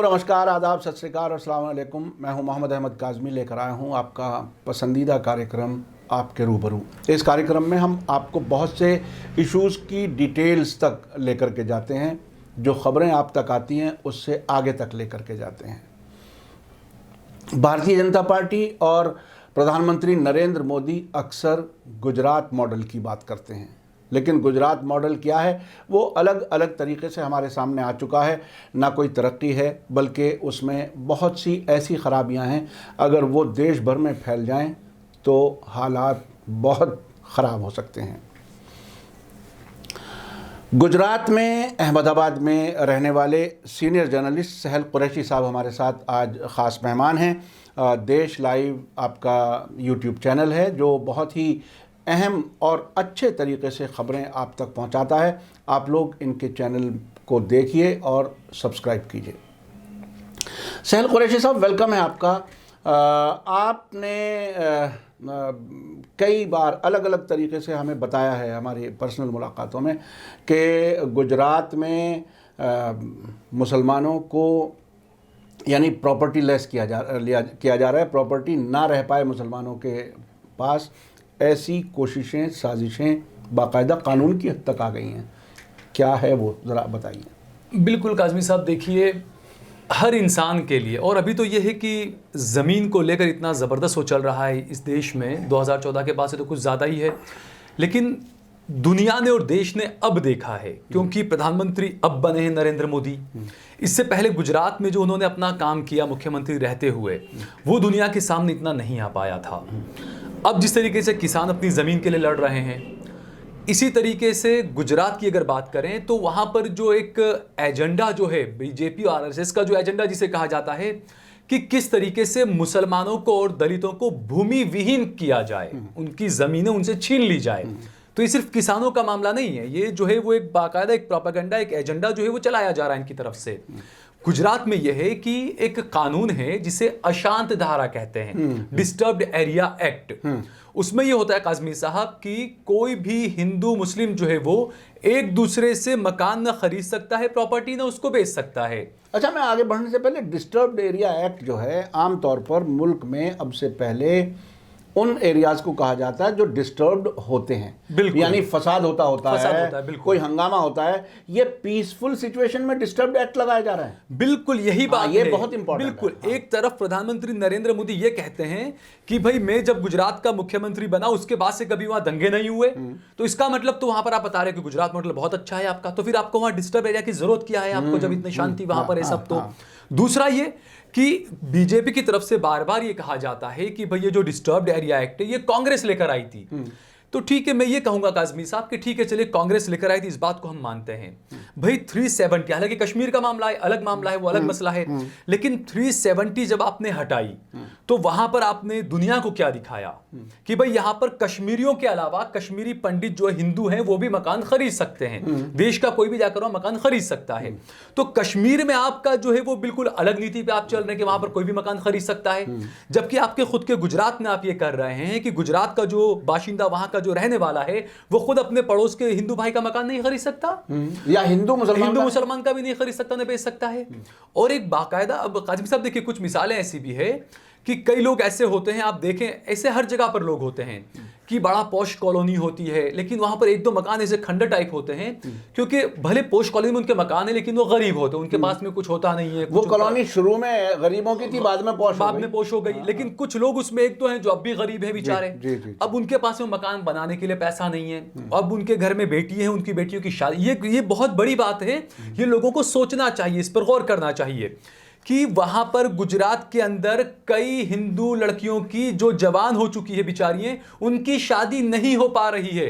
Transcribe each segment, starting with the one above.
नमस्कार, आदाब, सत श्री अकाल और अस्सलाम वालेकुम। मैं हूं मोहम्मद अहमद काज़मी, लेकर आया हूं आपका पसंदीदा कार्यक्रम आपके रूबरू। इस कार्यक्रम में हम आपको बहुत से इश्यूज़ की डिटेल्स तक लेकर के जाते हैं, जो ख़बरें आप तक आती हैं उससे आगे तक लेकर के जाते हैं। भारतीय जनता पार्टी और प्रधानमंत्री नरेंद्र मोदी अक्सर गुजरात मॉडल की बात करते हैं, लेकिन गुजरात मॉडल क्या है वो अलग अलग तरीके से हमारे सामने आ चुका है। ना कोई तरक्की है, बल्कि उसमें बहुत सी ऐसी ख़राबियां हैं, अगर वो देश भर में फैल जाएं तो हालात बहुत ख़राब हो सकते हैं। गुजरात में अहमदाबाद में रहने वाले सीनियर जर्नलिस्ट सहल कुरैशी साहब हमारे साथ आज ख़ास मेहमान हैं। देश लाइव आपका यूट्यूब चैनल है जो बहुत ही अहम और अच्छे तरीके से ख़बरें आप तक पहुंचाता है। आप लोग इनके चैनल को देखिए और सब्सक्राइब कीजिए। सहल कुरैशी साहब, वेलकम है आपका। आपने कई बार अलग अलग तरीके से हमें बताया है हमारी पर्सनल मुलाकातों में कि गुजरात में मुसलमानों को यानी प्रॉपर्टी लेस किया जा रहा है, प्रॉपर्टी ना रह पाए मुसलमानों के पास। ऐसी कोशिशें, साजिशें बाकायदा कानून की हद तक आ गई हैं। क्या है वो, ज़रा बताइए। बिल्कुल काज़मी साहब, देखिए हर इंसान के लिए, और अभी तो ये है कि ज़मीन को लेकर इतना ज़बरदस्त हो चल रहा है इस देश में, 2014 के बाद से तो कुछ ज़्यादा ही है, लेकिन दुनिया ने और देश ने अब देखा है, क्योंकि प्रधानमंत्री अब बने हैं नरेंद्र मोदी। इससे पहले गुजरात में जो उन्होंने अपना काम किया मुख्यमंत्री रहते हुए, वो दुनिया के सामने इतना नहीं आ पाया था। अब जिस तरीके से किसान अपनी ज़मीन के लिए लड़ रहे हैं, इसी तरीके से गुजरात की अगर बात करें तो वहाँ पर जो एक एजेंडा जो है बीजेपी और आरएसएस का जो एजेंडा जिसे कहा जाता है कि किस तरीके से मुसलमानों को और दलितों को भूमि विहीन किया जाए, उनकी ज़मीनें उनसे छीन ली जाए, तो ये सिर्फ किसानों का मामला नहीं है। ये जो है वो एक बाकायदा एक प्रोपेगेंडा, एक एजेंडा जो है वो चलाया जा रहा है इनकी तरफ से। गुजरात में यह है कि एक कानून है जिसे अशांत धारा कहते हैं, डिस्टर्ब्ड एरिया एक्ट। उसमें यह होता है काज़मी साहब कि कोई भी हिंदू मुस्लिम जो है वो एक दूसरे से मकान न खरीद सकता है, प्रॉपर्टी न उसको बेच सकता है। अच्छा, मैं आगे बढ़ने से पहले, डिस्टर्ब्ड एरिया एक्ट जो है आमतौर पर मुल्क में अब से पहले उन एरियाज को कहा जाता है जो डिस्टर्ब्ड होते हैं, यानी फसाद होता है, कोई हंगामा होता है। ये पीसफुल सिचुएशन में डिस्टर्ब्ड एक्ट लगाया जा रहा है। बिल्कुल यही बात ये है, बहुत इंपॉर्टेंट है। बिल्कुल। एक तरफ प्रधानमंत्री नरेंद्र मोदी ये कहते हैं कि भाई मैं जब गुजरात का मुख्यमंत्री बना उसके बाद से कभी वहां दंगे नहीं हुए, तो इसका मतलब तो वहां पर आप बता रहे हैं कि गुजरात मॉडल बहुत अच्छा है आपका, तो फिर आपको वहां डिस्टर्ब एरिया की जरूरत क्या है आपको, जब इतनी शांति वहां पर है सब। तो दूसरा ये कि बीजेपी की तरफ से बार बार ये कहा जाता है कि भाई ये जो डिस्टर्ब्ड एरिया एक्ट है ये कांग्रेस लेकर आई थी। तो ठीक है, मैं ये कहूंगा काज़मी साहब कि ठीक है, चलिए कांग्रेस लेकर आई थी, इस बात को हम मानते हैं। भाई 370, हालांकि कश्मीर का मामला है, अलग मामला है, वो अलग मसला है, लेकिन 370 जब आपने हटाई तो वहां पर आपने दुनिया को क्या दिखाया कि भाई यहां पर कश्मीरियों के अलावा कश्मीरी पंडित जो हिंदू हैं वो भी मकान खरीद सकते हैं, देश का कोई भी जाकर वहां मकान खरीद सकता है। तो कश्मीर में आपका जो है वो बिल्कुल अलग नीति पे आप चल रहे हैं कि वहां पर कोई भी मकान खरीद सकता है, जबकि आपके खुद के गुजरात में आप ये कर रहे हैं कि गुजरात का जो बाशिंदा, वहां का जो रहने वाला है, वो खुद अपने पड़ोस के हिंदू भाई का मकान नहीं खरीद सकता, या हिंदू मुसलमान का भी नहीं खरीद सकता, नहीं बेच सकता है। और एक बाकायदा, अब काज़मी साहब देखिए कुछ मिसालें ऐसी भी है कि कई लोग ऐसे होते हैं, आप देखें ऐसे हर जगह पर लोग होते हैं कि बड़ा पॉश कॉलोनी होती है, लेकिन वहां पर एक दो मकान ऐसे खंडर टाइप होते हैं, क्योंकि भले पॉश कॉलोनी में उनके मकान है लेकिन वो गरीब होते हैं, उनके पास में कुछ होता नहीं है। वो कॉलोनी शुरू में गरीबों की थी, बाद में पॉश हो गई। लेकिन कुछ लोग उसमें एक तो हैं जो अब भी गरीब हैं बेचारे, अब उनके पास में मकान बनाने के लिए पैसा नहीं है, अब उनके घर में बेटी है, उनकी बेटियों की शादी, ये बहुत बड़ी बात है। ये लोगों को सोचना चाहिए, इस पर गौर करना चाहिए कि वहां पर गुजरात के अंदर कई हिंदू लड़कियों की जो जवान हो चुकी है बेचारियां, उनकी शादी नहीं हो पा रही है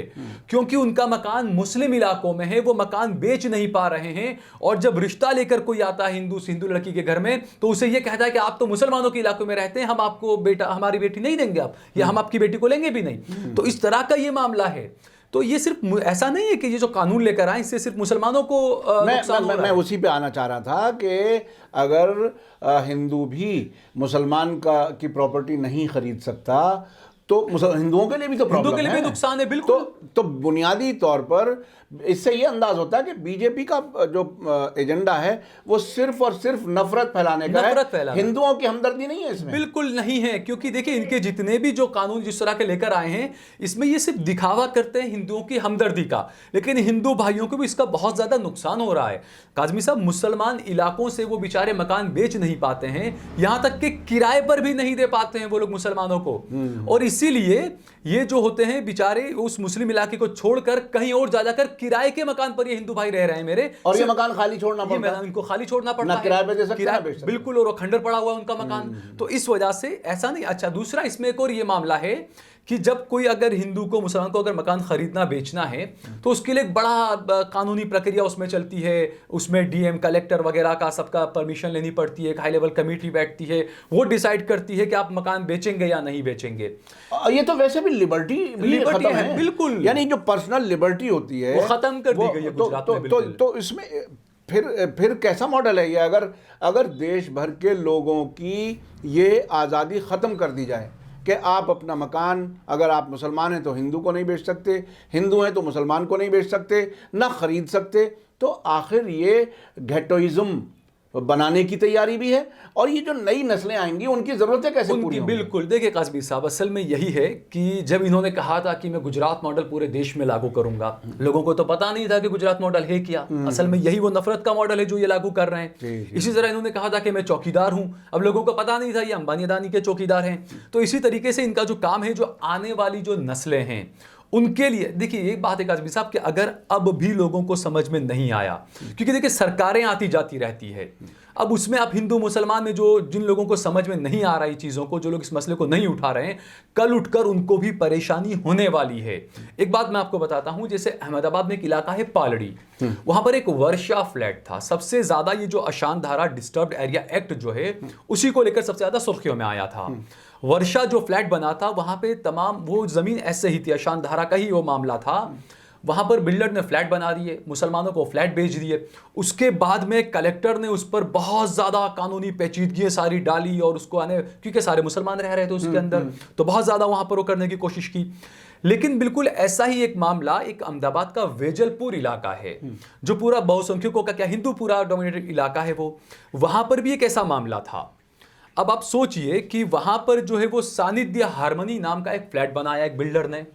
क्योंकि उनका मकान मुस्लिम इलाकों में है, वो मकान बेच नहीं पा रहे हैं। और जब रिश्ता लेकर कोई आता है हिंदू लड़की के घर में, तो उसे ये कहता है कि आप तो मुसलमानों के इलाकों में रहते हैं, हम आपको हमारी बेटी नहीं देंगे आप, या हम आपकी बेटी को लेंगे भी नहीं। तो इस तरह का ये मामला है। तो ये सिर्फ ऐसा नहीं है कि ये जो कानून लेकर आए इससे सिर्फ मुसलमानों को मैं उसी पे आना चाह रहा था कि अगर हिंदू भी मुसलमान की प्रॉपर्टी नहीं खरीद सकता तो हिंदुओं के लिए भी तो प्रॉब्लम है, नुकसान है। बिल्कुल। तो बुनियादी तौर पर इससे ये अंदाज होता है कि बीजेपी का जो एजेंडा है वो सिर्फ और सिर्फ नफरत फैलाने का नफरत है, फैलाना। हिंदुओं की हमदर्दी नहीं है इसमें। बिल्कुल नहीं है, क्योंकि देखिए इनके जितने भी जो कानून जिस तरह के लेकर आए हैं, इसमें ये सिर्फ दिखावा करते हैं हिंदुओं की हमदर्दी का, लेकिन हिंदू भाइयों को भी इसका बहुत ज्यादा नुकसान हो रहा है। काजमी साहब, मुसलमान इलाकों से वो बेचारे मकान बेच नहीं पाते हैं, यहां तक कि किराए पर भी नहीं दे पाते हैं वो लोग मुसलमानों को, और इसीलिए ये जो होते हैं बेचारे उस मुस्लिम इलाके को छोड़कर कहीं और जा जाकर किराए के मकान पर ये हिंदू भाई रह रहे हैं मेरे, और ये मकान खाली छोड़ना पड़ता है, इनको खाली छोड़ना पड़ता ना है, किराए पे दे सकते, ना बेच सकते। बिल्कुल, और वो खंडर पड़ा हुआ है उनका मकान, तो इस वजह से ऐसा नहीं। अच्छा, दूसरा इसमें एक और ये मामला है कि जब कोई अगर हिंदू को, मुसलमान को अगर मकान खरीदना बेचना है तो उसके लिए एक बड़ा कानूनी प्रक्रिया उसमें चलती है, उसमें डीएम, कलेक्टर वगैरह का सबका परमिशन लेनी पड़ती है, एक हाई लेवल कमेटी बैठती है, वो डिसाइड करती है कि आप मकान बेचेंगे या नहीं बेचेंगे। ये तो वैसे भी लिबर्टी खत्म है, बिल्कुल, यानी जो पर्सनल लिबर्टी होती है वो खत्म कर दी गई है गुजरात में। तो इसमें फिर कैसा मॉडल है ये? अगर देश भर के लोगों की ये आज़ादी ख़त्म कर दी जाए कि आप अपना मकान, अगर आप मुसलमान हैं तो हिंदू को नहीं बेच सकते, हिंदू हैं तो मुसलमान को नहीं बेच सकते, ना ख़रीद सकते, तो आखिर ये घेटोइज़्म बनाने की तैयारी भी है, और ये जो नई नस्लें आएंगी उनकी ज़रूरतें कैसे पूरी होंगी? बिल्कुल, देखिए काज़मी साहब, असल में यही है कि जब इन्होंने कहा था कि मैं गुजरात मॉडल पूरे देश में लागू करूंगा, लोगों को तो पता नहीं था कि गुजरात मॉडल है क्या। असल में यही वो नफरत का मॉडल है जो ये लागू कर रहे हैं। इसी तरह इन्होंने कहा था कि मैं चौकीदार हूं, अब लोगों को पता नहीं था ये अंबानी अदानी के चौकीदार हैं। तो इसी तरीके से इनका जो काम है, जो आने वाली जो नस्लें हैं उनके लिए, देखिए एक बात है काज़मी साहब कि अगर अब भी लोगों को समझ में नहीं आया, क्योंकि देखिए सरकारें आती जाती रहती है, अब उसमें आप हिंदू मुसलमान में जो जिन लोगों को समझ में नहीं आ रही चीज़ों को, जो लोग इस मसले को नहीं उठा रहे हैं, कल उठकर उनको भी परेशानी होने वाली है। एक बात मैं आपको बताता हूं, जैसे अहमदाबाद में एक इलाका है पालड़ी, वहां पर एक वर्षा फ्लैट था, सबसे ज्यादा ये जो अशांत धारा डिस्टर्ब्ड एरिया एक्ट जो है उसी को लेकर सबसे ज्यादा सुर्खियों में आया था। वर्षा जो फ्लैट बना था वहां पे तमाम वो जमीन ऐसे ही थी, अशांत धारा का ही वो मामला था। वहां पर बिल्डर ने फ्लैट बना दिए, मुसलमानों को फ्लैट बेच दिए, उसके बाद में कलेक्टर ने उस पर बहुत ज्यादा कानूनी पेचीदगी सारी डाली, और उसको आने, क्योंकि सारे मुसलमान रह रहे थे उसके अंदर, तो बहुत ज्यादा वहां पर वो करने की कोशिश की। लेकिन बिल्कुल ऐसा ही एक मामला एक अहमदाबाद का वेजलपुर इलाका है, जो पूरा बहुसंख्यकों का, क्या हिंदू पूरा डोमिनेटेड इलाका है वो, वहां पर भी एक ऐसा मामला था। अब आप सोचिए कि वहां पर जो है वो सानिध्य हार्मनी नाम का एक फ्लैट बनाया एक बिल्डर ने,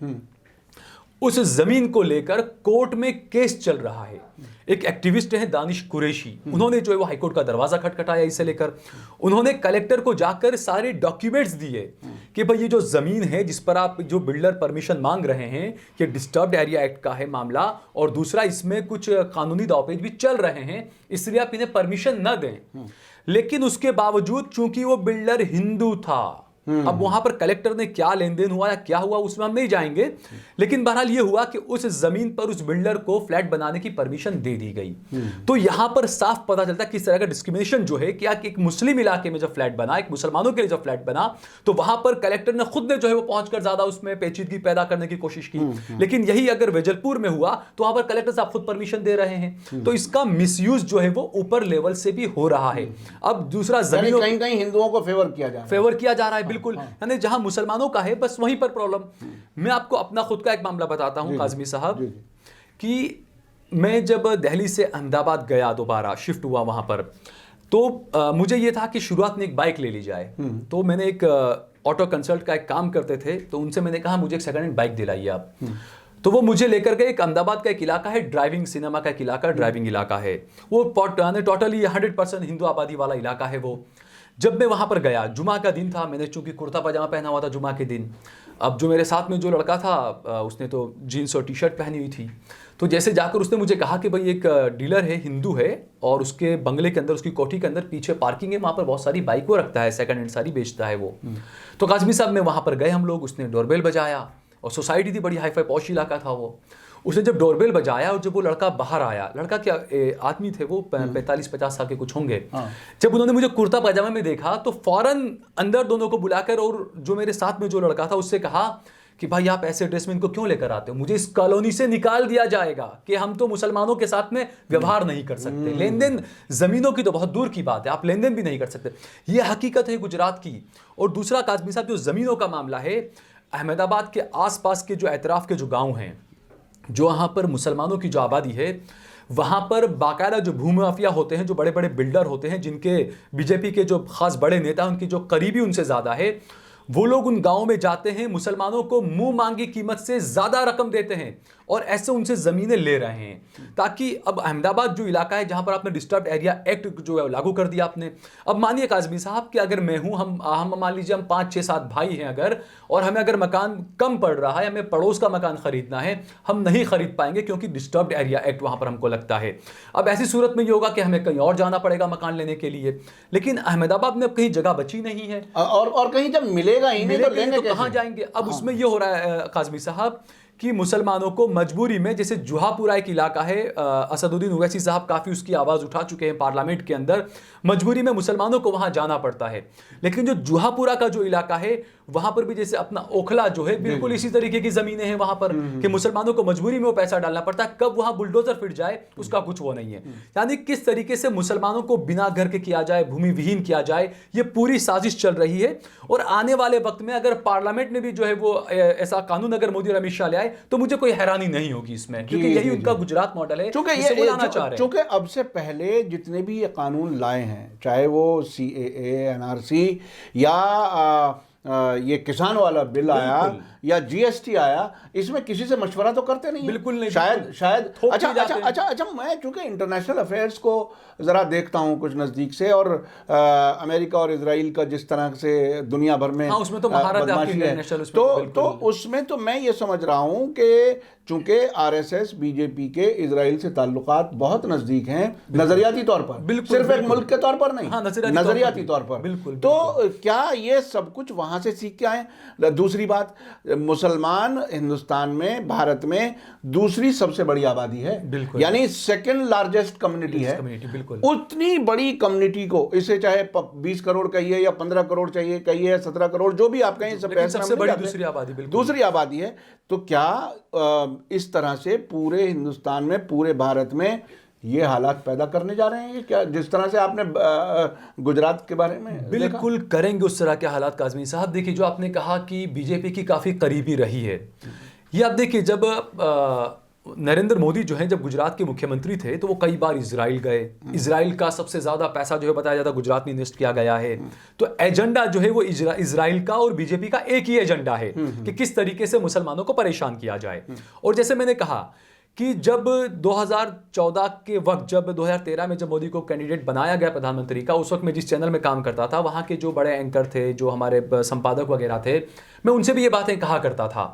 उस जमीन को लेकर कोर्ट में केस चल रहा है। एक एक्टिविस्ट है दानिश कुरैशी, उन्होंने जो है वो हाईकोर्ट का दरवाजा खटखटाया इसे लेकर, उन्होंने कलेक्टर को जाकर सारे डॉक्यूमेंट्स दिए कि भाई ये जो जमीन है जिस पर आप जो बिल्डर परमिशन मांग रहे हैं, ये डिस्टर्ब्ड एरिया एक्ट का है मामला, और दूसरा इसमें कुछ कानूनी दावपेच भी चल रहे हैं, इसलिए आप इन्हें परमिशन न दें। लेकिन उसके बावजूद चूंकि वो बिल्डर हिंदू था, अब वहां पर कलेक्टर ने क्या लेन देन हुआ या क्या हुआ उसमें हम नहीं जाएंगे, लेकिन बहरहाल ये हुआ कि उस जमीन पर उस बिल्डर को फ्लैट बनाने की परमिशन दे दी गई। तो यहां पर साफ पता चलता है किस तरह का डिस्क्रिमिनेशन जो है, क्या कि एक मुस्लिम इलाके में जब फ्लैट बना, एक मुसलमानों के लिए जब फ्लैट बना, तो वहां पर कलेक्टर ने खुद ने जो है वो पहुंचकर ज्यादा उसमें पेचीदगी पैदा करने की कोशिश की। लेकिन यही अगर वेजलपुर में हुआ तो वहां पर कलेक्टर साहब खुद परमिशन दे रहे हैं, तो इसका मिसयूज जो है वो ऊपर लेवल से भी हो रहा है। अब दूसरा जमीन कहीं हिंदुओं को फेवर किया जा रहा है, बिल्कुल, यानी जहां मुसलमानों का है बस वहीं पर प्रॉब्लम। मैं आपको अपना खुद का एक मामला बताता हूं काज़मी साहब, कि मैं जब दिल्ली से अहमदाबाद गया, दोबारा शिफ्ट हुआ वहां पर, तो मुझे ये था कि शुरुआत में एक बाइक ले ली जाए। तो मैंने एक ऑटो कंसल्ट का एक काम करते थे, तो उनसे मैंने कहा मुझे एक सेकंड हैंड बाइक दिलाइए आप। तो वो मुझे लेकर गए, एक अहमदाबाद का एक इलाका है, ड्राइविंग सिनेमा का एक इलाका, ड्राइविंग इलाका है वो, टोटली 100% हिंदू आबादी वाला इलाका है वो। जब मैं वहां पर गया, जुमा का दिन था, मैंने चूंकि कुर्ता पजामा पहना हुआ था जुमा के दिन, अब जो मेरे साथ में जो लड़का था उसने तो जीन्स और टी शर्ट पहनी हुई थी। तो जैसे जाकर उसने मुझे कहा कि भाई एक डीलर है, हिंदू है, और उसके बंगले के अंदर, उसकी कोठी के अंदर पीछे पार्किंग है, वहाँ पर बहुत सारी बाइक वो रखता है, सेकंड हैंड सारी बेचता है वो। तो काज़मी साहब में वहाँ पर गए हम लोग, उसने डोरबेल बजाया, और सोसाइटी थी बड़ी हाई फाई पॉश इलाका था वो। उसने जब डोरबेल बजाया और जब वो लड़का बाहर आया, लड़का क्या आदमी थे वो 45-50 साल के कुछ होंगे, जब उन्होंने मुझे कुर्ता पजामा में देखा तो फौरन अंदर दोनों को बुलाकर, और जो मेरे साथ में जो लड़का था उससे कहा कि भाई आप ऐसे ड्रेस में इनको क्यों लेकर आते हो, मुझे इस कॉलोनी से निकाल दिया जाएगा, कि हम तो मुसलमानों के साथ में व्यवहार नहीं कर सकते, लेन देन जमीनों की तो बहुत दूर की बात है, आप लेन देन भी नहीं कर सकते। ये हकीकत है गुजरात की। और दूसरा काज़मी साहब, जो जमीनों का मामला है, अहमदाबाद के आसपास के जो एतराफ के जो गांव हैं, जो वहाँ पर मुसलमानों की जो आबादी है, वहाँ पर बाकायदा जो भूमि माफिया होते हैं, जो बड़े बड़े बिल्डर होते हैं, जिनके बीजेपी के जो खास बड़े नेता हैं, उनकी जो करीबी उनसे ज़्यादा है, वो लोग उन गाँव में जाते हैं, मुसलमानों को मुंह मांगी कीमत से ज़्यादा रकम देते हैं और ऐसे उनसे ज़मीनें ले रहे हैं, ताकि अब अहमदाबाद जो इलाका है जहाँ पर आपने डिस्टर्ब्ड एरिया एक्ट जो है लागू कर दिया आपने। अब मानिए काज़मी साहब कि अगर मैं हूँ, हम मान लीजिए हम 5, 6, 7 भाई हैं अगर, और हमें अगर मकान कम पड़ रहा है, हमें पड़ोस का मकान खरीदना है, हम नहीं खरीद पाएंगे क्योंकि डिस्टर्ब्ड एरिया एक्ट वहाँ पर हमको लगता है। अब ऐसी सूरत में ये होगा कि हमें कहीं और जाना पड़ेगा मकान लेने के लिए, लेकिन अहमदाबाद में अब कहीं जगह बची नहीं है और कहीं जब मिलेगा ही नहीं तो लेंगे तो कहाँ जाएंगे। अब उसमें ये हो रहा है काज़मी साहब कि मुसलमानों को मजबूरी में, जैसे जुहापुरा एक इलाका है, असदुद्दीन ओवैसी साहब काफ़ी उसकी आवाज़ उठा चुके हैं पार्लियामेंट के अंदर, मजबूरी में मुसलमानों को वहाँ जाना पड़ता है। लेकिन जो जुहापुरा का जो इलाका है वहाँ पर भी जैसे अपना ओखला जो है, बिल्कुल इसी तरीके की ज़मीनें हैं वहाँ पर कि मुसलमानों को मजबूरी में वो पैसा डालना पड़ता है, कब वहाँ बुलडोजर फिट जाए उसका कुछ वो नहीं है। यानी किस तरीके से मुसलमानों को बिना घर के किया जाए, भूमि विहीन किया जाए, ये पूरी साजिश चल रही है। और आने वाले वक्त में अगर पार्लियामेंट ने भी जो है वो ऐसा कानून अगर मोदी और अमित शाह ले आए तो मुझे कोई हैरानी नहीं होगी इसमें, क्योंकि यही उनका गुजरात मॉडल है, जिसे वो लाना चाह रहे हैं। चूंकि अब से पहले जितने भी ये कानून लाए हैं, चाहे वो CAA, NRC या ये किसान वाला बिल आया या GST आया, इसमें किसी से मशवरा तो करते नहीं, बिल्कुल नहीं, शायद अच्छा मैं चूंकि इंटरनेशनल अफेयर्स को ज़रा देखता हूँ कुछ नज़दीक से, और अमेरिका और इजराइल का जिस तरह से दुनिया भर में उसमें तो महारत है आपकी इंटरनेशनल, तो उसमें तो मैं ये समझ रहा हूँ कि चूंकि RSS BJP के इजराइल से ताल्लुकात बहुत नज़दीक हैं नज़रियाती तौर पर, सिर्फ एक मुल्क के तौर पर नहीं, नज़रियाती तौर पर। तो क्या ये सब कुछ वहाँ से सीख के आए? दूसरी बात, मुसलमान हिंदुस्तान में, भारत में दूसरी सबसे बड़ी आबादी है, यानी सेकंड लार्जेस्ट कम्युनिटी है। उतनी बड़ी कम्युनिटी को, इसे चाहे 20 करोड़ कहिए या 15 करोड़ चाहिए कहिए, 17 करोड़, जो भी आप कहें, सबसे बड़ी दूसरी आबादी है। तो क्या इस तरह से पूरे हिंदुस्तान में, पूरे भारत में ये हालात पैदा करने जा रहे हैं ये, क्या जिस तरह से आपने गुजरात के बारे में बिल्कुल देखा? करेंगे उस तरह के हालात काज़मी साहब। देखिए, जो आपने कहा कि बीजेपी की काफ़ी करीबी रही है, ये आप देखिए, जब नरेंद्र मोदी जो है जब गुजरात के मुख्यमंत्री थे तो वो कई बार इजराइल गए। इजराइल का सबसे ज़्यादा पैसा जो है बताया जाता है गुजरात में इन्वेस्ट किया गया है। तो एजेंडा जो है वो इजराइल का और बीजेपी का एक ही एजेंडा है कि किस तरीके से मुसलमानों को परेशान किया जाए। और जैसे मैंने कहा कि जब 2014 के वक्त, जब 2013 में जब मोदी को कैंडिडेट बनाया गया प्रधानमंत्री का, उस वक्त मैं जिस चैनल में काम करता था, वहाँ के जो बड़े एंकर थे, जो हमारे संपादक वगैरह थे, मैं उनसे भी ये बातें कहा करता था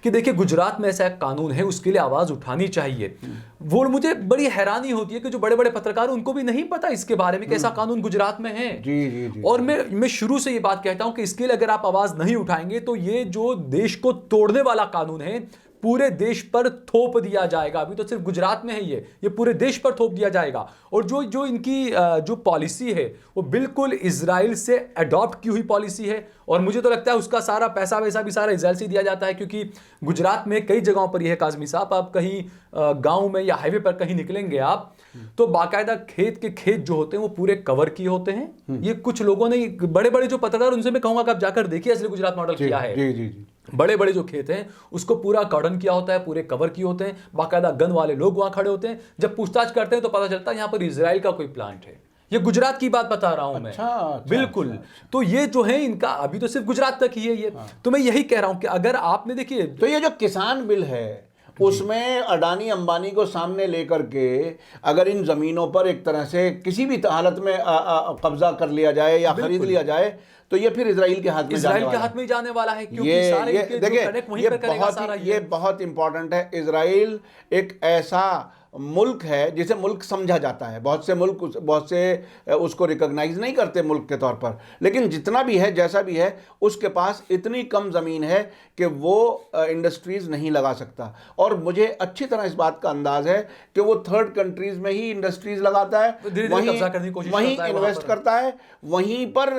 कि देखिए, गुजरात में ऐसा एक कानून है, उसके लिए आवाज़ उठानी चाहिए। वो मुझे बड़ी हैरानी होती है कि जो बड़े बड़े पत्रकार, उनको भी नहीं पता इसके बारे में कि ऐसा कानून गुजरात में है। जी। और मैं शुरू से ये बात कहता हूँ कि इसके लिए अगर आप आवाज़ नहीं उठाएंगे तो ये जो देश को तोड़ने वाला कानून है, पूरे देश पर थोप दिया जाएगा। अभी तो सिर्फ गुजरात में है ये पूरे देश पर थोप दिया जाएगा। और जो इनकी जो पॉलिसी है वो बिल्कुल इजराइल से अडॉप्ट की हुई पॉलिसी है, और मुझे तो लगता है उसका सारा पैसा वैसा भी सारा इजराइल से दिया जाता है, क्योंकि गुजरात में कई जगहों पर यह है काज़मी साहब, आप कहीं गाँव में या हाईवे पर कहीं निकलेंगे आप, तो बाकायदा खेत जो होते हैं वो पूरे कवर किए होते हैं। ये कुछ लोगों ने, बड़े बड़े जो पत्रकार, उनसे मैं कहूँगा कि आप जाकर देखिए असली गुजरात मॉडल क्या है। बड़े बड़े जो खेत हैं उसको पूरा कॉर्डन किया होता है, पूरे कवर किए होते हैं, बाकायदा गन वाले लोग वहां खड़े होते हैं। जब पूछताछ करते हैं तो पता चलता है यहाँ पर इजराइल का कोई प्लांट है। ये गुजरात की बात बता रहा हूं मैं। बिल्कुल। तो ये जो है इनका अभी तो सिर्फ गुजरात तक ही है ये। तो मैं यही कह रहा हूं कि अगर आपने देखिए, तो ये जो किसान बिल है उसमें अडानी अंबानी को सामने लेकर के अगर इन जमीनों पर एक तरह से किसी भी हालत में कब्जा कर लिया जाए या खरीद लिया जाए, तो ये फिर इजराइल के हाथ में जाने वाला है, क्योंकि सारे देखिए ये बहुत इंपॉर्टेंट है। इजराइल एक ऐसा मुल्क है जिसे मुल्क समझा जाता है। बहुत से उसको रिकॉग्नाइज नहीं करते मुल्क के तौर पर, लेकिन जितना भी है, जैसा भी है, उसके पास इतनी कम ज़मीन है कि वो इंडस्ट्रीज़ नहीं लगा सकता। और मुझे अच्छी तरह इस बात का अंदाज़ है कि वो थर्ड कंट्रीज़ में ही इंडस्ट्रीज़ लगाता है, वहीं इन्वेस्ट करता है, वहीं पर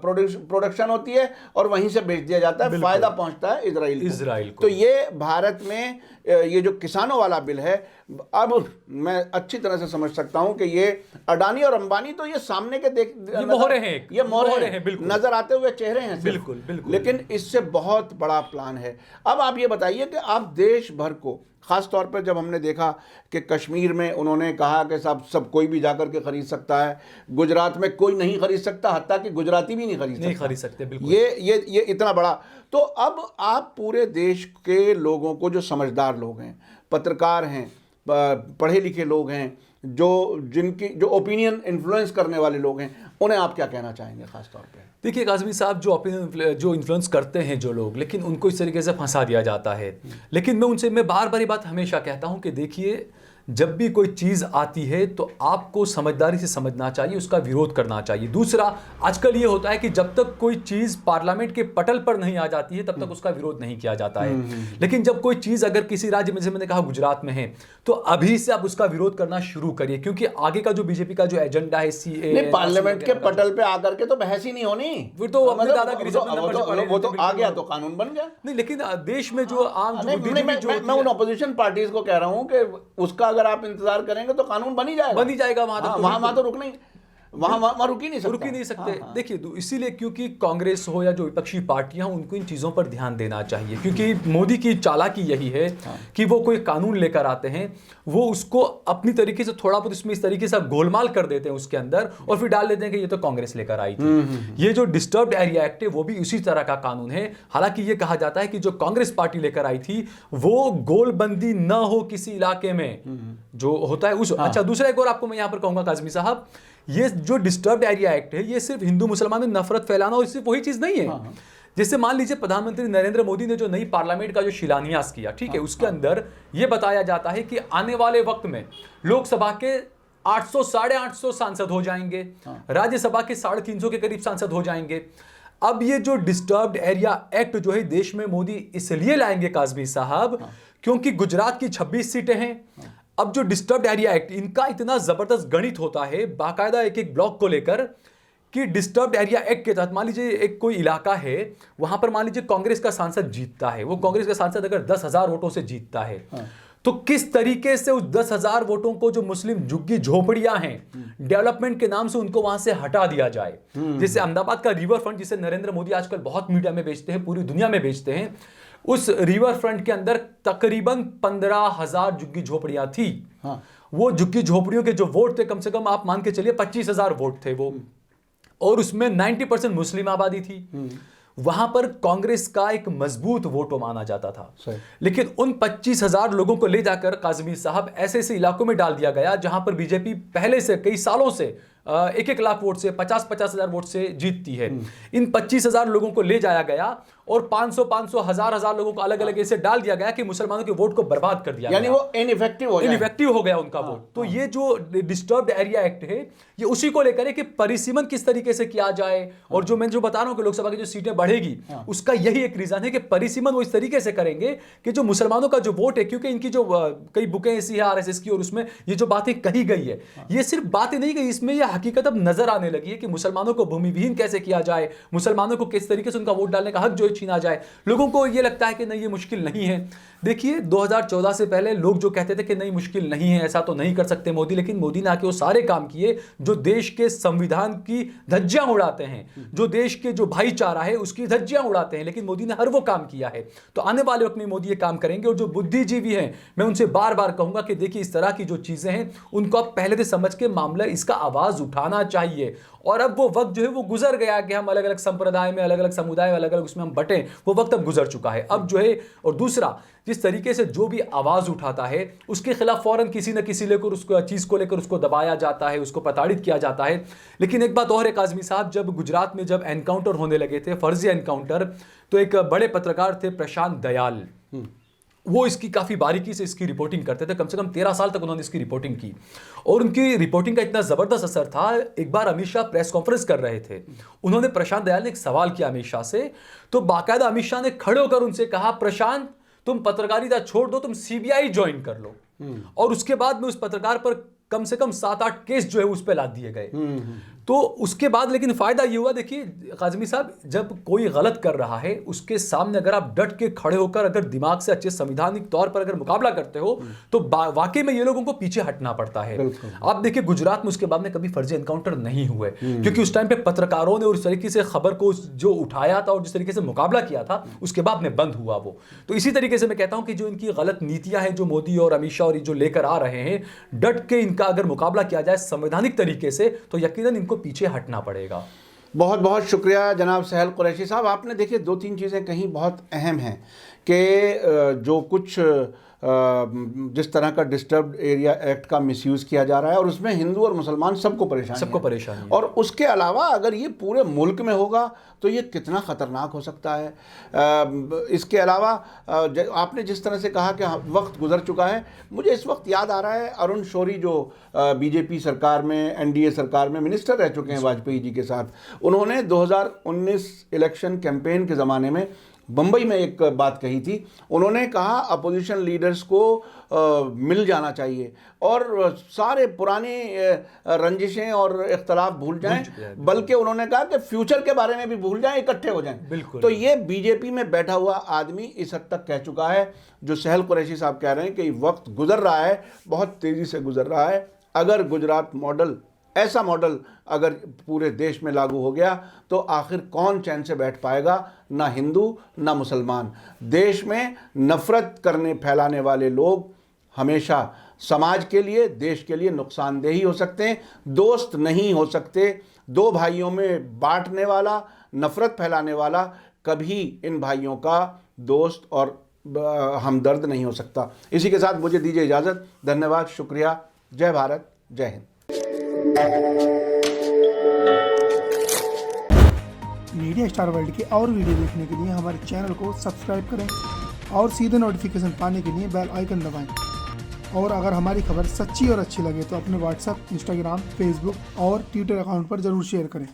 प्रोडक्शन होती है और वहीं से बेच दिया जाता है, फ़ायदा पहुँचता है इजराइल को। तो ये भारत में ये जो किसानों वाला बिल है अब मैं अच्छी तरह से समझ सकता हूं कि ये अडानी और अंबानी तो ये सामने के ये मोहरे हैं, ये मोहरे हैं, बिल्कुल नजर आते हुए चेहरे हैं सिर्फ। बिल्कुल बिल्कुल। लेकिन इससे बहुत बड़ा प्लान है। अब आप ये बताइए कि आप देश भर को, खास तौर पर जब हमने देखा कि कश्मीर में उन्होंने कहा कि सब कोई भी जाकर के खरीद सकता है, गुजरात में कोई नहीं खरीद सकता, हत्ता कि गुजराती भी नहीं खरीद सकते, बिल्कुल। ये इतना बड़ा। तो अब आप पूरे देश के लोगों को, जो समझदार लोग हैं, पत्रकार हैं, पढ़े लिखे लोग हैं, जो ओपिनियन इन्फ्लुएंस करने वाले लोग हैं, उन्हें आप क्या कहना चाहेंगे खास तौर पे? देखिए काज़मी साहब, जो इन्फ्लुएंस करते हैं जो लोग, लेकिन उनको इस तरीके से फंसा दिया जाता है। लेकिन मैं बार बार ये बात हमेशा कहता हूं कि देखिए, जब भी कोई चीज़ आती है तो आपको समझदारी से समझना चाहिए, उसका विरोध करना चाहिए। दूसरा, आजकल ये होता है कि जब तक कोई चीज़ पार्लियामेंट के पटल पर नहीं आ जाती है तब तक उसका विरोध नहीं किया जाता है। लेकिन जब कोई चीज़ अगर किसी राज्य में, जैसे मैंने कहा गुजरात में है, तो अभी से आप उसका विरोध करना शुरू करिए, क्योंकि आगे का जो बीजेपी का जो एजेंडा है, CAA, पार्लियामेंट के पटल पे आकर के तो बहस ही नहीं होनी, फिर तो अपने दादागिरी से वो तो आ गया तो कानून बन गया। नहीं, लेकिन देश में जो आम मैं उन अपोजिशन पार्टीज को कह रहा हूं कि उसका अगर आप इंतजार करेंगे तो कानून बन ही जाएगा। वहां तो रुक नहीं, वहां रुक ही नहीं सकते। देखिए, इसीलिए क्योंकि कांग्रेस हो या जो विपक्षी पार्टियां, उनको इन चीज़ों पर ध्यान देना चाहिए, क्योंकि मोदी की चालाकी यही है कि वो कोई कानून लेकर आते हैं, वो उसको अपनी तरीके से थोड़ा बहुत इसमें इस तरीके से गोलमाल कर देते हैं उसके अंदर, और फिर डाल देते हैं कि ये तो कांग्रेस लेकर आई थी। ये जो डिस्टर्ब्ड एरिया एक्ट है वो भी उसी तरह का कानून है। हालांकि ये कहा जाता है कि जो कांग्रेस पार्टी लेकर आई थी वो गोलबंदी न हो किसी इलाके में जो होता है उस। अच्छा, दूसरा एक और आपको मैं यहाँ पर कहूँगा काज़मी साहब, ये जो डिस्टर्ब्ड एरिया एक्ट है, ये सिर्फ हिंदू मुसलमान में नफरत फैलाना और सिर्फ वही चीज़ नहीं है। जैसे मान लीजिए प्रधानमंत्री नरेंद्र मोदी ने जो नई पार्लियामेंट का जो शिलान्यास किया, ठीक है, उसके अंदर ये बताया जाता है कि आने वाले वक्त में लोकसभा के 800 साढ़े 800 सांसद हो जाएंगे, राज्यसभा के 350 के करीब सांसद हो जाएंगे। अब ये जो डिस्टर्ब्ड एरिया एक्ट जो है देश में मोदी इसलिए लाएंगे काज़मी साहब, क्योंकि गुजरात की 26 सीटें हैं। अब जो डिस्टर्ब्ड एरिया एक्ट, इनका इतना जबरदस्त गणित होता है बाकायदा एक एक ब्लॉक को लेकर, कि डिस्टर्ब्ड एरिया एक्ट के तहत मान लीजिए एक कोई इलाका है, वहां पर मान लीजिए कांग्रेस का सांसद जीतता है, वो कांग्रेस का सांसद अगर 10,000 वोटों से जीतता है, तो किस तरीके से उस 10,000 वोटों को, जो मुस्लिम झुग्गी झोपड़ियां हैं, डेवलपमेंट के नाम से उनको वहां से हटा दिया जाए। जैसे अहमदाबाद का रिवर फ्रंट, जिसे नरेंद्र मोदी आजकल बहुत मीडिया में बेचते हैं, पूरी दुनिया में बेचते हैं, उस रिवर फ्रंट के अंदर तकरीबन 15,000 झुग्गी झोपड़ियां थी। वो झुग्गी झोपड़ियों के जो वोट थे, कम से कम आप मान के चलिए 25,000 वोट थे वो, और उसमें 90% मुस्लिम आबादी थी। वहां पर कांग्रेस का एक मजबूत वोट माना जाता था। लेकिन उन 25,000 लोगों को ले जाकर काज़मी साहब ऐसे ऐसे इलाकों में डाल दिया गया जहां पर बीजेपी पहले से कई सालों से 1-1 लाख वोट से, 50,000 वोट से जीतती है। इन 25,000 लोगों को ले जाया गया और 500, 1,000 लोगों को अलग अलग ऐसे डाल दिया गया कि मुसलमानों के वोट को बर्बाद कर दिया, यानी वो इनइफेक्टिव हो गया उनका वोट। तो ये जो डिस्टर्ब्ड एरिया एक्ट है, ये उसी को लेकर है कि परिसीमन किस तरीके से किया जाए। और जो मैं बता रहा हूं कि लोकसभा की जो सीटें बढ़ेगी, उसका यही एक रीजन है कि परिसीमन वो इस तरीके से करेंगे कि जो मुसलमानों का जो वोट है, क्योंकि इनकी जो कई बुकें ऐसी है RSS की, और उसमें ये जो बातें कही गई है, ये सिर्फ बातें नहीं कही, इसमें यह हकीकत अब नजर आने लगी है कि मुसलमानों को भूमि विहीन कैसे किया जाए, मुसलमानों को किस तरीके से उनका वोट डालने का हक जो छीना जाए। लोगों को ये लगता है कि नहीं, ये मुश्किल नहीं है। देखिए, 2014 से पहले लोग जो कहते थे कि नहीं मुश्किल नहीं है, ऐसा तो नहीं कर सकते मोदी, लेकिन मोदी ने आके वो सारे काम किए जो देश के संविधान की धज्जियां उड़ाते हैं, जो देश के जो भाईचारा है उसकी धज्जियां उड़ाते हैं, लेकिन मोदी ने हर वो काम किया है। तो आने वाले वक्त में मोदी ये काम करेंगे। और जो बुद्धिजीवी हैं, मैं उनसे बार बार कहूंगा कि देखिए, इस तरह की जो चीजें हैं उनको आप पहले से समझ के मामला इसका आवाज उठाना चाहिए। और अब वो वक्त जो है वो गुजर गया कि हम अलग अलग संप्रदाय में, अलग अलग समुदाय में, अलग अलग उसमें हम बटें, वो वक्त अब गुजर चुका है। अब जो है, और दूसरा, जिस तरीके से जो भी आवाज उठाता है उसके खिलाफ फौरन किसी न किसी लेकर उसको चीज को लेकर उसको दबाया जाता है, उसको प्रताड़ित किया जाता है। लेकिन एक बात और है काज़मी साहब, जब गुजरात में जब एनकाउंटर होने लगे थे, फर्जी एनकाउंटर, तो एक बड़े पत्रकार थे प्रशांत दयाल, वो इसकी काफ़ी बारीकी से इसकी रिपोर्टिंग करते थे। कम से कम 13 साल तक उन्होंने इसकी रिपोर्टिंग की, और उनकी रिपोर्टिंग का इतना ज़बरदस्त असर था। एक बार अमित शाह प्रेस कॉन्फ्रेंस कर रहे थे, उन्होंने प्रशांत दयाल ने एक सवाल किया अमित शाह से, तो बाकायदा अमित शाह ने खड़े होकर उनसे कहा, प्रशांत तुम पत्रकारिता छोड़ दो, तुम CBI ज्वाइन कर लो। और उसके बाद में उस पत्रकार पर कम से कम 7-8 केस जो है उस पर लाद दिए गए। तो उसके बाद लेकिन फायदा ये हुआ, देखिए काज़मी साहब, जब कोई गलत कर रहा है उसके सामने अगर आप डट के खड़े होकर अगर दिमाग से अच्छे संवैधानिक तौर पर अगर मुकाबला करते हो तो वाकई में ये लोगों को पीछे हटना पड़ता है। आप देखिए गुजरात में उसके बाद में कभी फर्जी एनकाउंटर नहीं हुए, क्योंकि उस टाइम पे पत्रकारों ने उस तरीके से खबर को जो उठाया था और जिस तरीके से मुकाबला किया था उसके बाद में बंद हुआ वो। तो इसी तरीके से मैं कहता हूं कि जो इनकी गलत नीतियां हैं, जो मोदी और अमित शाह और जो लेकर आ रहे हैं, डट के इनका अगर मुकाबला किया जाए संवैधानिक तरीके से तो यकीनन इनको पीछे हटना पड़ेगा। बहुत बहुत शुक्रिया जनाब सहल कुरैशी साहब। आपने देखिए 2-3 चीज़ें कहीं बहुत अहम हैं कि जो कुछ जिस तरह का डिस्टर्ब्ड एरिया एक्ट का मिसयूज़ किया जा रहा है और उसमें हिंदू और मुसलमान सबको परेशानी है। और उसके अलावा अगर ये पूरे मुल्क में होगा तो ये कितना ख़तरनाक हो सकता है। इसके अलावा आपने जिस तरह से कहा कि वक्त गुजर चुका है, मुझे इस वक्त याद आ रहा है अरुण शौरी जो बीजेपी सरकार में, एनडीए सरकार में मिनिस्टर रह चुके हैं वाजपेयी जी के साथ, उन्होंने 2019 इलेक्शन कैंपेन के ज़माने में बम्बई में एक बात कही थी। उन्होंने कहा अपोजिशन लीडर्स को मिल जाना चाहिए और सारे पुरानी रंजिशें और इख्तलाफ भूल जाएं, बल्कि उन्होंने कहा कि फ्यूचर के बारे में भी भूल जाएं, इकट्ठे हो जाएं। बिल्कुल। तो ये बीजेपी में बैठा हुआ आदमी इस हद तक कह चुका है, जो सहल कुरैशी साहब कह रहे हैं कि वक्त गुजर रहा है, बहुत तेज़ी से गुजर रहा है। अगर गुजरात मॉडल, ऐसा मॉडल अगर पूरे देश में लागू हो गया तो आखिर कौन चैन से बैठ पाएगा, ना हिंदू ना मुसलमान। देश में नफ़रत फैलाने वाले लोग हमेशा समाज के लिए, देश के लिए नुकसानदेही हो सकते हैं, दोस्त नहीं हो सकते। दो भाइयों में बांटने वाला, नफ़रत फैलाने वाला कभी इन भाइयों का दोस्त और हमदर्द नहीं हो सकता। इसी के साथ मुझे दीजिए इजाज़त। धन्यवाद, शुक्रिया, जय भारत, जय हिंद। मीडिया स्टार वर्ल्ड के और वीडियो देखने के लिए हमारे चैनल को सब्सक्राइब करें और सीधे नोटिफिकेशन पाने के लिए बेल आइकन दबाएं। और अगर हमारी खबर सच्ची और अच्छी लगे तो अपने व्हाट्सएप, इंस्टाग्राम, फेसबुक और ट्विटर अकाउंट पर ज़रूर शेयर करें।